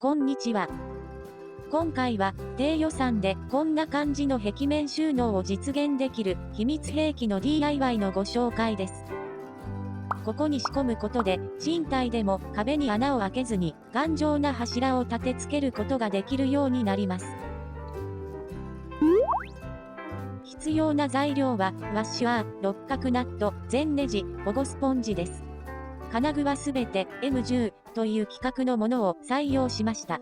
こんにちは。今回は低予算でこんな感じの壁面収納を実現できる秘密兵器の DIY のご紹介です。ここに仕込むことで賃貸でも壁に穴を開けずに頑丈な柱を立て付けることができるようになります。必要な材料はワッシュアー、六角ナット、全ネジ、保護スポンジです。金具はすべて M10 という規格のものを採用しました。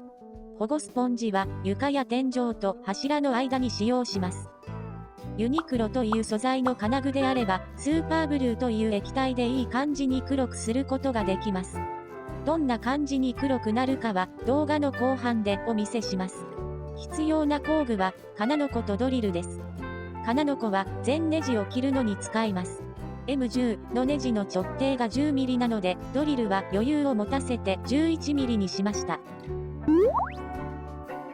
保護スポンジは床や天井と柱の間に使用します。ユニクロという素材の金具であれば、スーパーブルーという液体でいい感じに黒くすることができます。どんな感じに黒くなるかは動画の後半でお見せします。必要な工具は金の子とドリルです。金の子は全ネジを切るのに使います。M10 のネジの直径が 10mm なので、ドリルは余裕を持たせて 11mm にしました。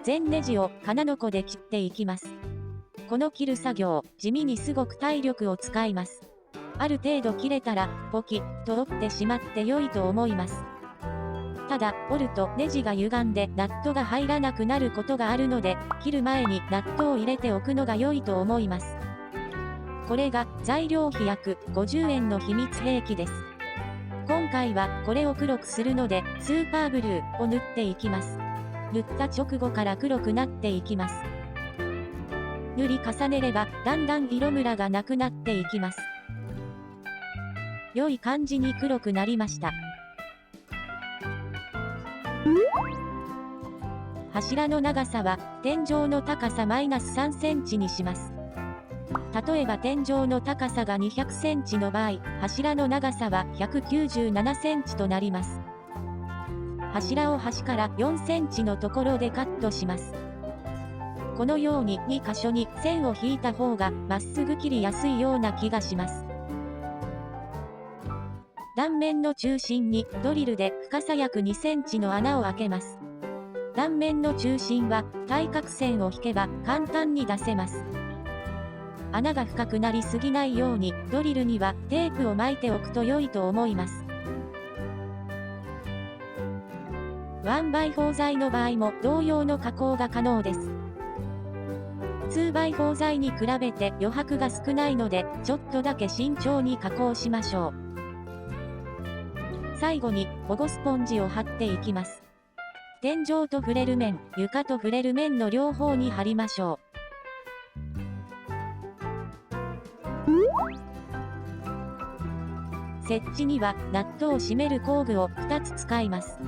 全ネジを金の子で切っていきます。この切る作業、地味にすごく体力を使います。ある程度切れたら、ポキッと折ってしまって良いと思います。ただ、折るとネジが歪んでナットが入らなくなることがあるので、切る前にナットを入れておくのが良いと思います。これが材料費約50円の秘密兵器です。今回はこれを黒くするので、スーパーブルーを塗っていきます。塗った直後から黒くなっていきます。塗り重ねれば、だんだん色ムラがなくなっていきます。良い感じに黒くなりました。柱の長さは、天井の高さ-3センチにします。例えば天井の高さが200センチの場合、柱の長さは197センチとなります。柱を端から4センチのところでカットします。このように2箇所に線を引いた方がまっすぐ切りやすいような気がします。断面の中心にドリルで深さ約2センチの穴を開けます。断面の中心は対角線を引けば簡単に出せます。穴が深くなりすぎないようにドリルにはテープを巻いておくと良いと思います。1x4 材の場合も同様の加工が可能です。2x4 材に比べて余白が少ないので、ちょっとだけ慎重に加工しましょう。最後に保護スポンジを貼っていきます。天井と触れる面、床と触れる面の両方に貼りましょう。設置にはナットを締める工具を2つ使います。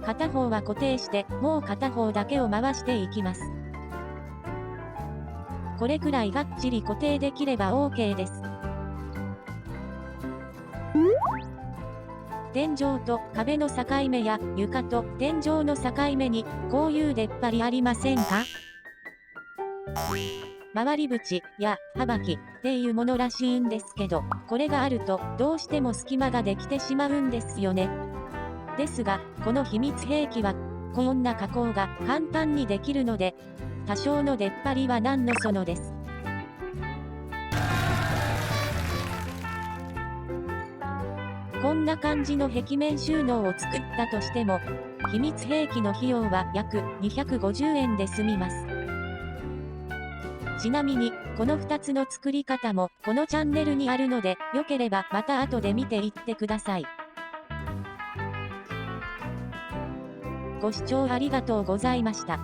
片方は固定して、もう片方だけを回していきます。これくらいがっちり固定できれば OK です。天井と壁の境目や床と天井の境目にこういう出っ張りありませんか？回り縁やはばきっていうものらしいんですけど、これがあるとどうしても隙間ができてしまうんですよね。ですが、この秘密兵器はこんな加工が簡単にできるので、多少の出っ張りは何のそのです。こんな感じの壁面収納を作ったとしても、秘密兵器の費用は約250円で済みます。ちなみに、この2つの作り方もこのチャンネルにあるので、よければまた後で見ていってください。ご視聴ありがとうございました。